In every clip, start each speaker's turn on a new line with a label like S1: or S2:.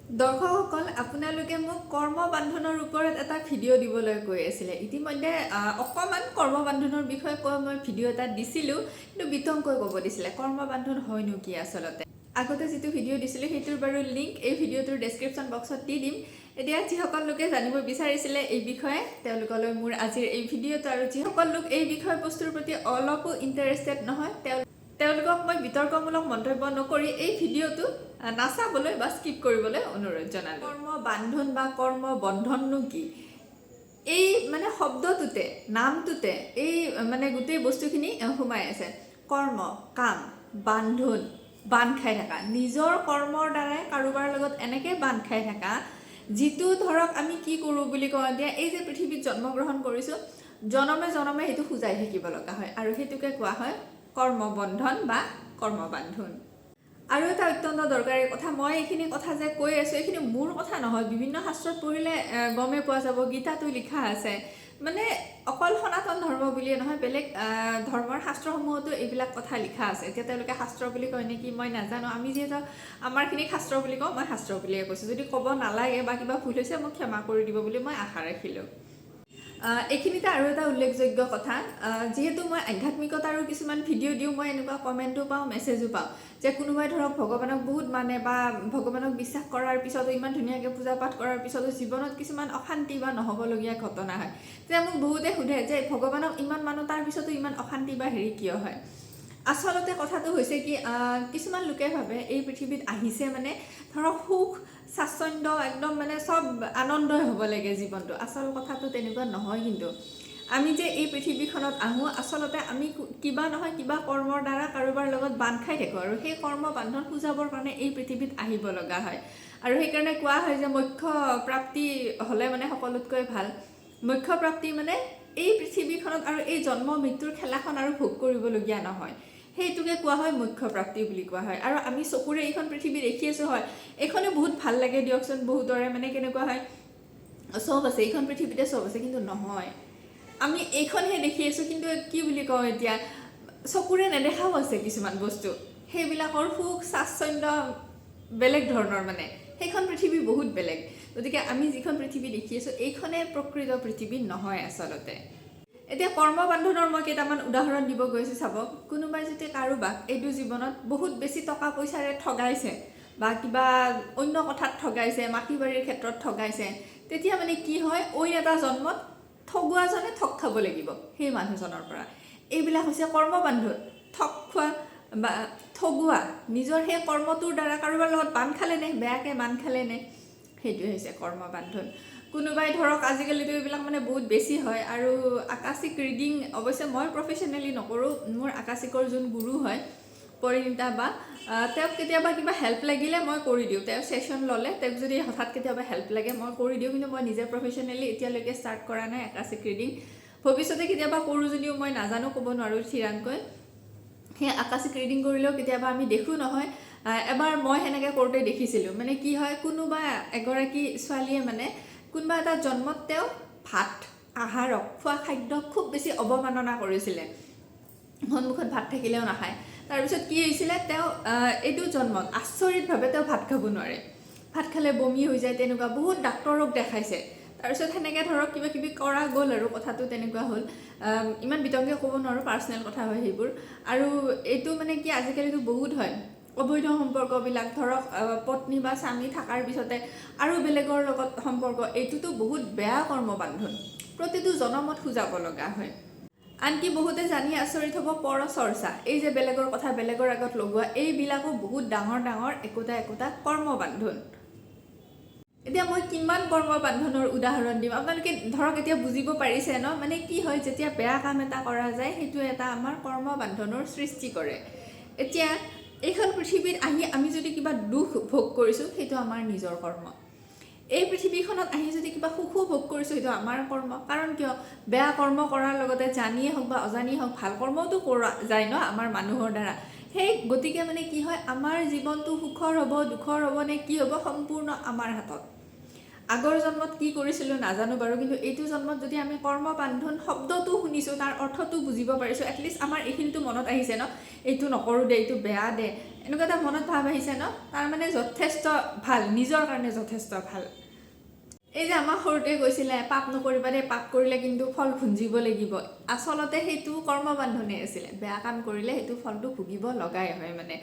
S1: দৰ্শকসকল আপোনালোকে মোক কৰ্মবান্ধনৰ ওপৰত এটা ভিডিঅ' দিবলৈ কৈ আছিলে ইতিমধ্যে অকমান কৰ্মবান্ধনৰ বিষয়ে কৈ মই ভিডিঅ' এটা দিছিলোঁ কিন্তু বিতংকৈ ক'ব দিছিলে কৰ্মবান্ধন হয়নো কি আচলতে আগতে যেটো ভিডিঅ' দিছিলোঁ হেতুৰ বাৰু লিংক এই ভিডিঅ'টোৰ ডেসক্ৰিপচন বক্সত দি দিম এতিয়া যিসকল লোকে জানিব বিচাৰিছিলে এই বিষয়ে তেওঁলোকলৈ মোৰ আজিৰ এই ভিডিঅ'টো আৰু যিসকল লোক এই বিষয় বস্তুৰ প্ৰতি অলপো ইন্টাৰেষ্টেড নহয় তেওঁলোকক মই বিতৰ্কমূলক মন্তব্য নকৰি এই ভিডিঅ'টো নাচাবলৈ বা স্কিপ কৰিবলৈ অনুৰোধ জনালো কৰ্মবান্ধন বা কৰ্মবন্ধননো কি এই মানে শব্দটোতে নামটোতে এই মানে গোটেই বস্তুখিনি সোমাই আছে কৰ্ম কাম বান্ধন বান্ধ খাই থাকা নিজৰ কৰ্মৰ দ্বাৰাই কাৰোবাৰ লগত এনেকৈ বান্ধ খাই থাকা যিটো ধৰক আমি কি কৰোঁ বুলি কওঁ এতিয়া এই যে পৃথিৱীত জন্মগ্ৰহণ কৰিছোঁ জনমে জনমে সেইটো খুজাই থাকিব লগা হয় আৰু সেইটোকে কোৱা হয় কৰ্মবন্ধন বা কৰ্মবান্ধন আৰু এটা অত্যন্ত দৰকাৰী কথা মই এইখিনি কথা যে কৈ আছোঁ এইখিনি মোৰ কথা নহয় বিভিন্ন শাস্ত্ৰত পঢ়িলে গমে পোৱা যাব গীতাটো লিখা আছে মানে অকল সনাতন ধৰ্ম বুলিয়ে নহয় বেলেগ ধৰ্মৰ শাস্ত্ৰসমূহতো এইবিলাক কথা লিখা আছে এতিয়া তেওঁলোকে শাস্ত্ৰ বুলি কয় নেকি মই নাজানো আমি যিহেতু আমাৰখিনি শাস্ত্ৰ বুলি কওঁ মই শাস্ত্ৰ বুলিয়ে কৈছোঁ যদি ক'ব নালাগে বা কিবা ভুল হৈছে মোক ক্ষমা কৰি দিব বুলি মই আশা ৰাখিলোঁ এইখিনিতে আৰু এটা উল্লেখযোগ্য কথা যেহেতু মই আধ্যাত্মিকতাৰো কিছুমান ভিডিঅ' দিওঁ মই এনেকুৱা কমেণ্টো পাওঁ মেছেজো পাওঁ যে কোনোবাই ধৰক ভগৱানক বহুত মানে বা ভগৱানক বিশ্বাস কৰাৰ পিছতো ইমান ধুনীয়াকৈ পূজা পাঠ কৰাৰ পিছতো জীৱনত কিছুমান অশান্তি বা নহ'বলগীয়া ঘটনা হয় যে মোক বহুতে সোধে যে ভগৱানক ইমান মানুহ তাৰ পিছতো ইমান অশান্তি বা হেৰি কিয় হয় আচলতে কথাটো হৈছে কি কিছুমান লোকে ভাবে এই পৃথিৱীত আহিছে মানে ধৰক সুখ স্বাচ্ছন্দ্য একদম মানে সব আনন্দই হ'ব লাগে জীৱনটো আচল কথাটো তেনেকুৱা নহয় কিন্তু আমি যে এই পৃথিৱীখনত আহোঁ আচলতে আমি কিবা নহয় কিবা কৰ্মৰ দ্বাৰা কাৰোবাৰ লগত বান্ধ খাই থাকোঁ আৰু সেই কৰ্ম বান্ধন বুজাবৰ কাৰণে এই পৃথিৱীত আহিব লগা হয় আৰু সেইকাৰণে কোৱা হয় যে মোক্ষ প্ৰাপ্তি হ'লে মানে সকলোতকৈ ভাল মোক্ষ প্ৰাপ্তি মানে এই পৃথিৱীখনত আৰু এই জন্ম মৃত্যুৰ খেলাখন আৰু ভোগ কৰিবলগীয়া নহয় সেইটোকে কোৱা হয় মোক্ষ প্ৰাপ্তি বুলি কোৱা হয় আৰু আমি চকুৰে এইখন পৃথিৱী দেখি আছোঁ হয় এইখনে বহুত ভাল লাগে দিয়কচোন বহুতৰে মানে কেনেকুৱা হয় চব আছে এইখন পৃথিৱীতে চব আছে কিন্তু নহয় আমি এইখনহে দেখি আছোঁ কিন্তু কি বুলি কওঁ এতিয়া চকুৰে নেদেখাও আছে কিছুমান বস্তু সেইবিলাকৰ সুখ স্বাচ্ছন্দ্য বেলেগ ধৰণৰ মানে সেইখন পৃথিৱী বহুত বেলেগ গতিকে আমি যিখন পৃথিৱী দেখি আছোঁ এইখনে প্ৰকৃত পৃথিৱী নহয় আচলতে এতিয়া কৰ্মবান্ধনৰ মই কেইটামান উদাহৰণ দিব গৈছোঁ চাব কোনোবাই যদি কাৰোবাক এইটো জীৱনত বহুত বেছি টকা পইচাৰে ঠগাইছে বা কিবা অন্য কথাত ঠগাইছে মাটি বাৰীৰ ক্ষেত্ৰত ঠগাইছে তেতিয়া মানে কি হয় অইন এটা জন্মত ঠগুৱাজনে ঠগ খাব লাগিব সেই মানুহজনৰ পৰা এইবিলাক হৈছে কৰ্মবান্ধন ঠগ খোৱা বা ঠগুৱা নিজৰ সেই কৰ্মটোৰ দ্বাৰা কাৰোবাৰ লগত বান্ধ খালে নে বেয়াকৈ বান্ধ খালে নে সেইটোৱে হৈছে কৰ্মবান্ধন কোনোবাই ধৰক আজিকালিতো এইবিলাক মানে বহুত বেছি হয় আৰু আকাশিক ৰিডিং অৱশ্যে মই প্ৰফেশ্যনেলি নকৰোঁ মোৰ আকাশিকৰ যোন গুৰু হয় পৰিণীতা বা তেওঁক কেতিয়াবা কিবা হেল্প লাগিলে মই কৰি দিওঁ তেওঁ ছেশ্যন ল'লে তেওঁক যদি হঠাৎ কেতিয়াবা হেল্প লাগে মই কৰি দিওঁ কিন্তু মই নিজে প্ৰফেশ্যনেলি এতিয়ালৈকে ষ্টাৰ্ট কৰা নাই আকাশিক ৰিডিং ভৱিষ্যতে কেতিয়াবা কৰোঁ যদিও মই নাজানো ক'ব নোৱাৰোঁ থিৰাংকৈ সেই আকাশিক ৰিডিং কৰিলেও কেতিয়াবা আমি দেখোঁ নহয় এবাৰ মই সেনেকৈ কৰোঁতে দেখিছিলোঁ মানে কি হয় কোনোবা এগৰাকী ছোৱালীয়ে মানে কোনোবা এটা জন্মত তেওঁ ভাত আহাৰক খোৱা খাদ্যক খুব বেছি অৱমাননা কৰিছিলে সন্মুখত ভাত থাকিলেও নাখায় তাৰপিছত কি হৈছিলে তেওঁ এইটো জন্মত আচৰিতভাৱে তেওঁ ভাত খাব নোৱাৰে ভাত খালে বমি হৈ যায় তেনেকুৱা বহুত ডাক্তৰক দেখাইছে তাৰপিছত সেনেকৈ ধৰক কিবা কিবি কৰা গ'ল আৰু কথাটো তেনেকুৱা হ'ল ইমান বিতংকৈ ক'ব নোৱাৰোঁ পাৰ্চনেল কথা হয় সেইবোৰ আৰু এইটো মানে কি আজিকালিতো বহুত হয় অবৈধ সম্পৰ্কবিলাক ধৰক পত্নী বা স্বামী থকাৰ পিছতে আৰু বেলেগৰ লগত সম্পৰ্ক এইটোতো বহুত বেয়া কৰ্মবান্ধন প্ৰতিটো জনমত খুজাব লগা হয় আনকি বহুতে জানি আচৰিত হ'ব পৰচৰ্চা এই যে বেলেগৰ কথা বেলেগৰ আগত লগোৱা এইবিলাকো বহুত ডাঙৰ ডাঙৰ একোটা কৰ্মবান্ধন এতিয়া মই কিমান কৰ্মবান্ধনৰ উদাহৰণ দিম আপোনালোকে ধৰক এতিয়া বুজিব পাৰিছে ন মানে কি হয় যেতিয়া বেয়া কাম এটা কৰা যায় সেইটো এটা আমাৰ কৰ্মবান্ধনৰ সৃষ্টি কৰে এতিয়া এইখন পৃথিৱীত আহি আমি যদি কিবা দুখ ভোগ কৰিছোঁ সেইটো আমাৰ নিজৰ কৰ্ম এই পৃথিৱীখনত আহি যদি কিবা সুখো ভোগ কৰিছোঁ সেইটো আমাৰ কৰ্ম কাৰণ কিয় বেয়া কৰ্ম কৰাৰ লগতে জানিয়ে হওক বা অজানিয়ে হওক ভাল কৰ্মটো কৰা যায় ন আমাৰ মানুহৰ দ্বাৰা সেই গতিকে মানে কি হয় আমাৰ জীৱনটো সুখৰ হ'ব দুখৰ হ'ব নে কি হ'ব সম্পূৰ্ণ আমাৰ হাতত আগৰ জন্মত কি কৰিছিলোঁ নাজানো বাৰু, কিন্তু এইটো জন্মত যদি আমি কৰ্মবান্ধন শব্দটো শুনিছোঁ, তাৰ অৰ্থটো বুজিব পাৰিছোঁ, এটলিষ্ট আমাৰ এইখিনিতো মনত আহিছে ন, এইটো নকৰোঁ দে, এইটো বেয়া দে, এনেকুৱা এটা মনত ভাৱ আহিছে ন, তাৰ মানে যথেষ্ট ভাল, নিজৰ কাৰণে যথেষ্ট ভাল। এই যে আমাক সৰুতে কৈছিলে পাপ নকৰিবা দেই, পাপ কৰিলে কিন্তু ফল ভুঞ্জিব লাগিব, আচলতে সেইটো কৰ্মবান্ধনেই আছিলে। বেয়া কাম কৰিলে সেইটো ফলটো ভুগিব লগাই হয় মানে।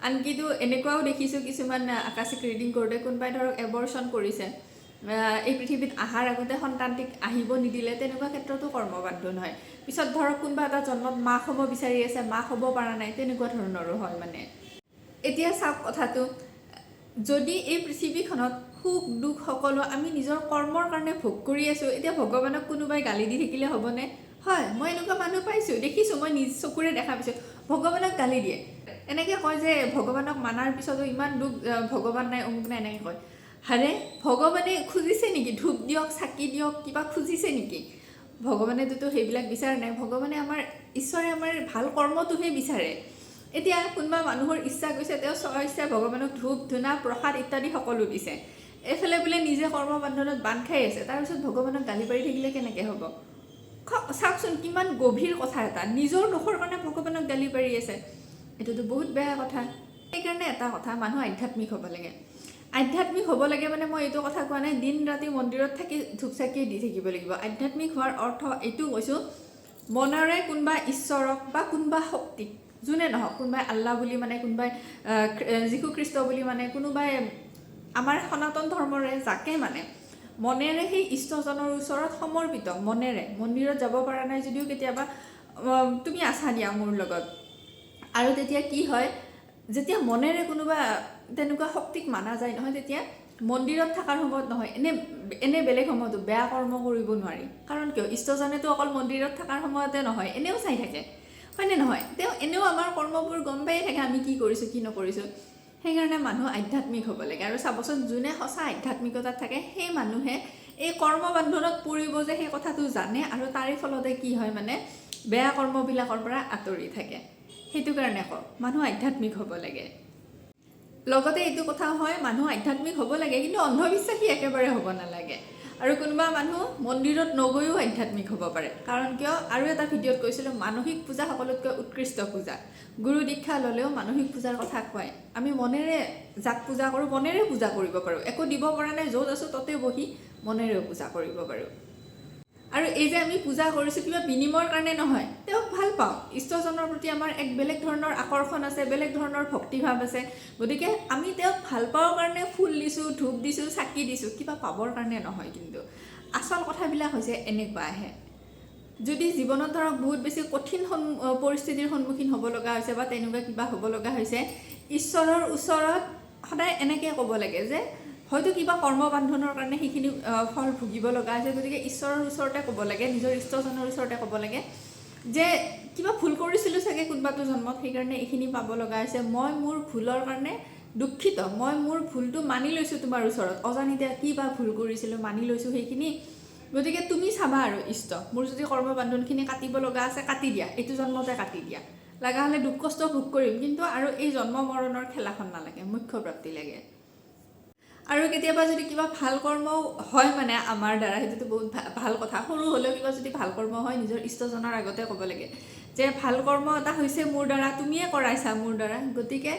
S1: আনকিতো এনেকুৱাও দেখিছোঁ কিছুমান আকাশিক ৰিডিং কৰোঁতে, কোনোবাই ধৰক এবৰ্চন কৰিছে, এই পৃথিৱীত অহাৰ আগতে সন্তানটিক আহিব নিদিলে, তেনেকুৱা ক্ষেত্ৰতো কৰ্মবান্ধন হয়। পিছত ধৰক কোনোবা এটা জন্মত মাক হ'ব বিচাৰি আছে, মাক হ'ব পৰা নাই, তেনেকুৱা ধৰণৰো হয় মানে। এতিয়া চাওক কথাটো, যদি এই পৃথিৱীখনত সুখ দুখ সকলো আমি নিজৰ কৰ্মৰ কাৰণে ভোগ কৰি আছোঁ, এতিয়া ভগৱানক কোনোবাই গালি দি থাকিলে হ'বনে? হয়, মই এনেকুৱা মানুহ পাইছোঁ, দেখিছোঁ, মই নিজ চকুৰে দেখা পাইছোঁ, ভগৱানক গালি দিয়ে। এনেকৈ কয় যে ভগৱানক মানাৰ পিছতো ইমান দুখ, ভগৱান নাই, অমুক নাই, এনেকৈ কয়। হাৰে, ভগৱানে খুজিছে নেকি ধূপ দিয়ক, চাকি দিয়ক, কিবা খুজিছে নেকি? ভগৱানেতো সেইবিলাক বিচাৰে নাই। ভগৱানে ঈশ্বৰে আমাৰ ভাল কৰ্মটোহে বিচাৰে। এতিয়া কোনোবা মানুহৰ ইচ্ছা গৈছে, তেওঁ ইচ্ছা ভগৱানক ধূপ ধূনা প্ৰসাদ ইত্যাদি সকলো দিছে, এইফালে বোলে নিজে কৰ্মবান্ধনত বান্ধ খাই আছে, তাৰপিছত ভগৱানক গালি পাৰি থাকিলে কেনেকৈ হ'ব? চাওকচোন কিমান গভীৰ কথা এটা, নিজৰ দোষৰ কাৰণে ভগৱানক গালি পাৰি আছে, এইটোতো বহুত বেয়া কথা। সেইকাৰণে এটা কথা, মানুহ আধ্যাত্মিক হ'ব লাগে। আধ্যাত্মিক হ'ব লাগে মানে মই এইটো কথা কোৱা নাই দিন ৰাতি মন্দিৰত থাকি ধূপ চাকি দি থাকিব লাগিব। আধ্যাত্মিক হোৱাৰ অৰ্থ এইটো কৈছোঁ, মনেৰে কোনোবা ঈশ্বৰক বা কোনোবা শক্তিক, যোনে নহওক, কোনোবাই আল্লাহ বুলি মানে, কোনোবাই যীশুখ্ৰীষ্ট বুলি মানে, কোনোবাই আমাৰ সনাতন ধৰ্মৰে যাকে মানে, মনেৰে সেই ইষ্টজনৰ ওচৰত সমৰ্পিত মনেৰে, মন্দিৰত যাব পৰা নাই যদিও কেতিয়াবা তুমি আছা দিয়া মোৰ লগত। আৰু তেতিয়া কি হয়, যেতিয়া মনেৰে কোনোবা তেনেকুৱা শক্তিক মানা যায় নহয়, তেতিয়া মন্দিৰত থকাৰ সময়ত নহয়, এনে বেলেগ সময়তো বেয়া কৰ্ম কৰিব নোৱাৰি। কাৰণ কিয়, ইষ্টজনেতো অকল মন্দিৰত থকাৰ সময়তে নহয়, এনেও চাই থাকে, হয়নে নহয়? তেওঁ এনেও আমাৰ কৰ্মবোৰ গম পায়ে থাকে, আমি কি কৰিছোঁ কি নকৰিছোঁ। সেইকাৰণে মানুহ আধ্যাত্মিক হ'ব লাগে। আৰু চাবচোন, যোনে সঁচা আধ্যাত্মিকতাত থাকে সেই মানুহে এই কৰ্মবান্ধনত পৰিব যে সেই কথাটো জানে, আৰু তাৰে ফলতে কি হয় মানে, বেয়া কৰ্মবিলাকৰ পৰা আঁতৰি থাকে। সেইটো কাৰণে কওঁ, মানুহ আধ্যাত্মিক হ'ব লাগে। লগতে এইটো কথা হয়, মানুহ আধ্যাত্মিক হ'ব লাগে, কিন্তু অন্ধবিশ্বাসী একেবাৰে হ'ব নালাগে। আৰু কোনোবা মানুহ মন্দিৰত নগৈও আধ্যাত্মিক হ'ব পাৰে। কাৰণ কিয়, আৰু এটা ভিডিঅ'ত কৈছিলোঁ, মানসিক পূজা সকলোতকৈ উৎকৃষ্ট পূজা। গুৰু দীক্ষা ল'লেও মানসিক পূজাৰ কথা কয়। আমি মনেৰে যাক পূজা কৰোঁ, মনেৰে পূজা কৰিব পাৰোঁ। একো দিব পৰা নাই, য'ত আছোঁ ততে বহি মনেৰেও পূজা কৰিব পাৰোঁ। আৰু এই যে আমি পূজা কৰিছোঁ, কিবা বিনিময়ৰ কাৰণে নহয়, তেওঁক ভাল পাওঁ, ইষ্টজনৰ প্ৰতি আমাৰ এক বেলেগ ধৰণৰ আকৰ্ষণ আছে, বেলেগ ধৰণৰ ভক্তিভাৱ আছে। গতিকে আমি তেওঁক ভাল পাওঁ কাৰণে ফুল দিছোঁ, ধূপ দিছোঁ, চাকি দিছোঁ, কিবা পাবৰ কাৰণে নহয়। কিন্তু আচল কথাবিলাক হৈছে এনেকুৱা আহে, যদি জীৱনত ধৰক বহুত বেছি কঠিন পৰিস্থিতিৰ সন্মুখীন হ'ব লগা হৈছে, বা তেনেকুৱা কিবা হ'ব লগা হৈছে, ঈশ্বৰৰ ওচৰত সদায় এনেকৈ ক'ব লাগে যে হয়তো কিবা কৰ্মবান্ধনৰ কাৰণে সেইখিনি ফল ভুগিব লগা হৈছে, গতিকে ঈশ্বৰৰ ওচৰতে ক'ব লাগে, নিজৰ ইষ্টজনৰ ওচৰতে ক'ব লাগে যে কিবা ভুল কৰিছিলোঁ চাগে কোনোবাটো জন্মত, সেইকাৰণে এইখিনি পাব লগা হৈছে, মই মোৰ ভুলৰ কাৰণে দুখিত, মই মোৰ ভুলটো মানি লৈছোঁ তোমাৰ ওচৰত, অজানিতে কি বা ভুল কৰিছিলোঁ মানি লৈছোঁ সেইখিনি, গতিকে তুমি চাবা আৰু ইষ্ট, মোৰ যদি কৰ্মবান্ধনখিনি কাটিব লগা আছে কাটি দিয়া, এইটো জন্মতে কাটি দিয়া, লগা হ'লে দুখ কষ্ট ভোগ কৰিম, কিন্তু আৰু এই জন্ম মৰণৰ খেলাখন নালাগে, মুখ্য প্ৰাপ্তি লাগে। আৰু কেতিয়াবা যদি কিবা ভাল কৰ্ম হয় মানে আমাৰ দ্বাৰা, সেইটোতো বহুত ভাল কথা, সৰু হ'লেও কিবা যদি ভাল কৰ্ম হয়, নিজৰ ইষ্টজনৰ আগতে ক'ব লাগে যে ভাল কৰ্ম এটা হৈছে মোৰ দ্বাৰা, তুমিয়ে কৰাইছা মোৰ দ্বাৰা, গতিকে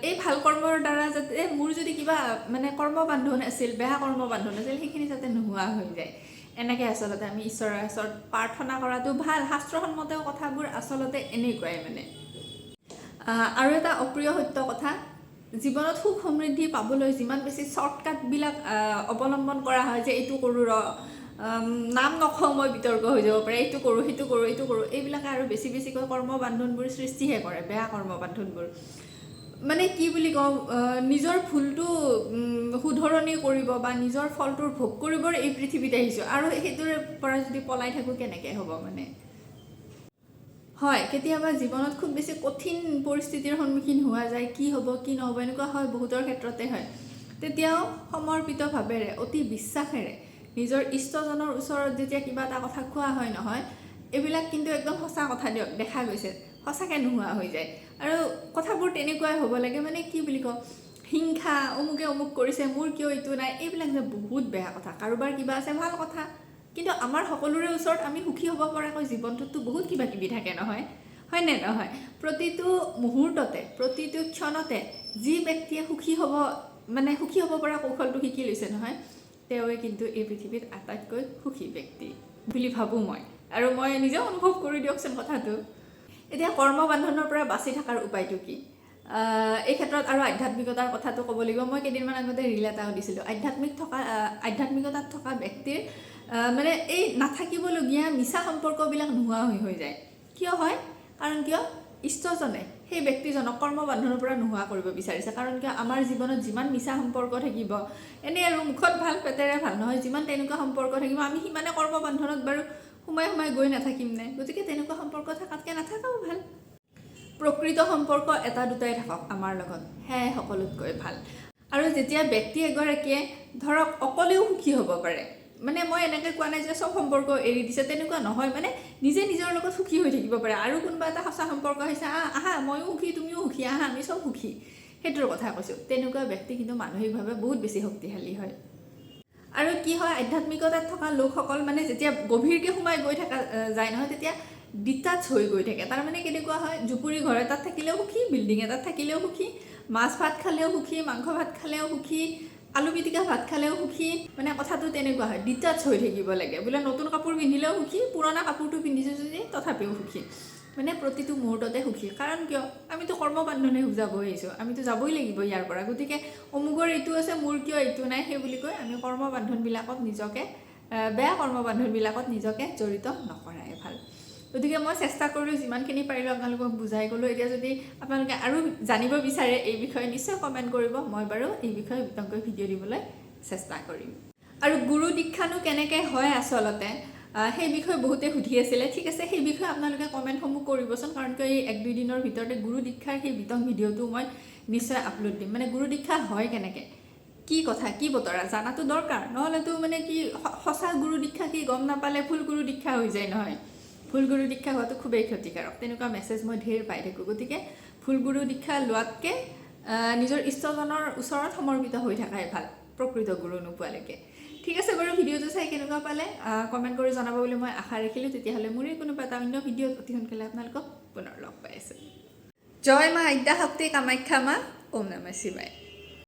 S1: এই ভাল কৰ্মৰ দ্বাৰা যাতে মোৰ যদি কিবা মানে কৰ্মবান্ধন আছিল, বেয়া কৰ্মবান্ধন আছিল, সেইখিনি যাতে নোহোৱা হৈ যায়। এনেকৈ আচলতে আমি ঈশ্বৰৰ ওচৰত প্ৰাৰ্থনা কৰাটো ভাল। শাস্ত্ৰসন্মতেও কথাবোৰ আচলতে এনেকুৱাই মানে। আৰু এটা অপ্ৰিয় সত্য কথা, জীৱনত সুখ সমৃদ্ধি পাবলৈ যিমান বেছি শ্বৰ্টকাটবিলাক অৱলম্বন কৰা হয়, যে এইটো কৰোঁ নাম নকওঁ মই, বিতৰ্ক হৈ যাব পাৰে, এইটো কৰোঁ সেইটো কৰোঁ এইটো কৰোঁ, এইবিলাকে আৰু বেছি বেছিকৈ কৰ্মবান্ধনবোৰ সৃষ্টিহে কৰে, বেয়া কৰ্মবান্ধনবোৰ। মানে কি বুলি কওঁ, নিজৰ ভুলটো শুধৰণি কৰিব বা নিজৰ ফলটোৰ ভোগ কৰিবৰ এই পৃথিৱীত আহিছোঁ, আৰু সেইটোৰে পৰা যদি পলাই থাকোঁ কেনেকৈ হ'ব মানে। হয়, কেতিয়াবা জীৱনত খুব বেছি কঠিন পৰিস্থিতিৰ সন্মুখীন হোৱা যায়, কি হ'ব কি নহ'ব এনেকুৱা হয়, বহুতৰ ক্ষেত্ৰতে হয়। তেতিয়াও সমৰ্পিতভাৱেৰে, অতি বিশ্বাসেৰে নিজৰ ইষ্টজনৰ ওচৰত যেতিয়া কিবা এটা কথা কোৱা হয় নহয়, এইবিলাক কিন্তু একদম সঁচা কথা দিয়ক, দেখা গৈছে সঁচাকৈ নোহোৱা হৈ যায়। আৰু কথাবোৰ তেনেকুৱাই হ'ব লাগে, মানে কি বুলি কওঁ, হিংসা অমুকে অমুক কৰিছে মোৰ কিয় এইটো নাই, এইবিলাক যে বহুত বেয়া কথা। কাৰোবাৰ কিবা আছে ভাল কথা, কিন্তু আমাৰ সকলোৰে ওচৰত আমি সুখী হ'ব পৰাকৈ জীৱনটোততো বহুত কিবা কিবি থাকে নহয়, হয়নে নহয়? প্ৰতিটো মুহূৰ্ততে প্ৰতিটো ক্ষণতে যি ব্যক্তিয়ে সুখী হ'ব পৰা কৌশলটো শিকি লৈছে নহয়, তেওঁৱে কিন্তু এই পৃথিৱীত আটাইতকৈ সুখী ব্যক্তি বুলি ভাবোঁ মই, আৰু মই নিজেও অনুভৱ কৰি দিয়কচোন কথাটো। এতিয়া কৰ্মবান্ধনৰ পৰা বাচি থকাৰ উপায়টো কি? এই ক্ষেত্ৰত আৰু আধ্যাত্মিকতাৰ কথাটো ক'ব লাগিব। মই কেইদিনমান আগতে ৰিল এটাও দিছিলোঁ। আধ্যাত্মিকতাত থকা ব্যক্তিৰ মানে এই নাথাকিবলগীয়া মিছা সম্পৰ্কবিলাক নোহোৱা হৈ যায়। কিয় হয়? কাৰণ কিয় ইষ্টজনে সেই ব্যক্তিজনক কৰ্মবান্ধনৰ পৰা নোহোৱা কৰিব বিচাৰিছে। কাৰণ কিয় আমাৰ জীৱনত যিমান মিছা সম্পৰ্ক থাকিব, এনেই আৰু মুখত ভাল পেটেৰে ভাল নহয়, যিমান তেনেকুৱা সম্পৰ্ক থাকিব, আমি সিমানে কৰ্মবান্ধনত বাৰু সোমাই গৈ নাথাকিম নে? গতিকে তেনেকুৱা সম্পৰ্ক থকাতকৈ নাথাকাও ভাল। প্ৰকৃত সম্পৰ্ক এটা দুটাই থাকক আমাৰ লগত, সেয়াই সকলোতকৈ ভাল। আৰু যেতিয়া ব্যক্তি এগৰাকীয়ে ধৰক অকলেও সুখী হ'ব পাৰে, মানে মই এনেকৈ কোৱা নাই যে চব সম্পৰ্ক এৰি দিছে, তেনেকুৱা নহয়, মানে নিজে নিজৰ লগত সুখী হৈ থাকিব পাৰে। আৰু কোনোবা এটা সঁচা সম্পৰ্ক হৈছে, আহা ময়ো সুখী তুমিও সুখী, আহা আমি চব সুখী, সেইটোৰ কথা কৈছোঁ। তেনেকুৱা ব্যক্তি কিন্তু মানসিকভাৱে বহুত বেছি শক্তিশালী হয়। আৰু কি হয়, আধ্যাত্মিকতাত থকা লোকসকল মানে যেতিয়া গভীৰকৈ সোমাই গৈ থকা যায় নহয়, তেতিয়া ডিটাচ হৈ গৈ থাকে। তাৰমানে কেনেকুৱা হয়, জুপুৰি ঘৰ এটাত থাকিলেও সুখী, বিল্ডিং এটাত থাকিলেও সুখী, মাছ ভাত খালেও সুখী, মাংস ভাত খালেও সুখী, আলু পিটিকা ভাত খালেও সুখী। মানে কথাটো তেনেকুৱা হয়, ডিটাচ হৈ থাকিব লাগে। বোলে নতুন কাপোৰ পিন্ধিলেও সুখী, পুৰণা কাপোৰটো পিন্ধিছোঁ যদি তথাপিও সুখী, মানে প্ৰতিটো মুহূৰ্ততে সুখী। কাৰণ কিয়? আমিতো কৰ্মবান্ধনে যাব আহিছোঁ, আমিতো যাবই লাগিব ইয়াৰ পৰা। গতিকে অমুকৰ এইটো আছে মোৰ কিয় এইটো নাই, সেই বুলি কৈ আমি কৰ্মবান্ধনবিলাকত নিজকে বেয়া কৰ্মবান্ধনবিলাকত নিজকে জড়িত নকৰাই ভাল। গতিকে মই চেষ্টা কৰিলোঁ যিমানখিনি পাৰিলোঁ আপোনালোকক বুজাই গ'লোঁ। এতিয়া যদি আপোনালোকে আৰু জানিব বিচাৰে এই বিষয়ে নিশ্চয় কমেণ্ট কৰিব, মই বাৰু এই বিষয়ে বিতংকৈ ভিডিঅ' দিবলৈ চেষ্টা কৰিম। আৰু গুৰু দীক্ষানো কেনেকৈ হয় আচলতে, সেই বিষয়ে বহুতে সুধি আছিলে। ঠিক আছে, সেই বিষয়ে আপোনালোকে কমেণ্টসমূহ কৰিবচোন, কাৰণ কিয় এই 1-2 দিনৰ ভিতৰতে গুৰু দীক্ষাৰ সেই বিতং ভিডিঅ'টো মই নিশ্চয় আপলোড দিম। মানে গুৰু দীক্ষা হয় কেনেকৈ, কি কথা কি বতৰা জানাটো দৰকাৰ, নহ'লেতো মানে কি সঁচা গুৰু দীক্ষা কি গম নাপালে ভুল গুৰু দীক্ষা হৈ যায় নহয়। ভুল গুৰু দীক্ষা হোৱাটো খুবেই ক্ষতিকাৰক, তেনেকুৱা মেছেজ মই ঢেৰ পাই থাকোঁ। গতিকে ভুল গুৰু দীক্ষা লোৱাতকৈ নিজৰ ইষ্টজনৰ ওচৰত সমৰ্পিত হৈ থকাই ভাল, প্ৰকৃত গুৰু নোপোৱালৈকে। ঠিক আছে বাৰু, ভিডিঅ'টো চাই কেনেকুৱা পালে কমেণ্ট কৰি জনাব বুলি মই আশা ৰাখিলোঁ। তেতিয়াহ'লে মোৰে কোনোবা এটা অন্য ভিডিঅ'ত অতি সোনকালে আপোনালোকক পুনৰ লগ পাই আছোঁ। জয় মা আদ্যা শক্তি কামাখ্যা মা, ওম নমঃ শিৱায়।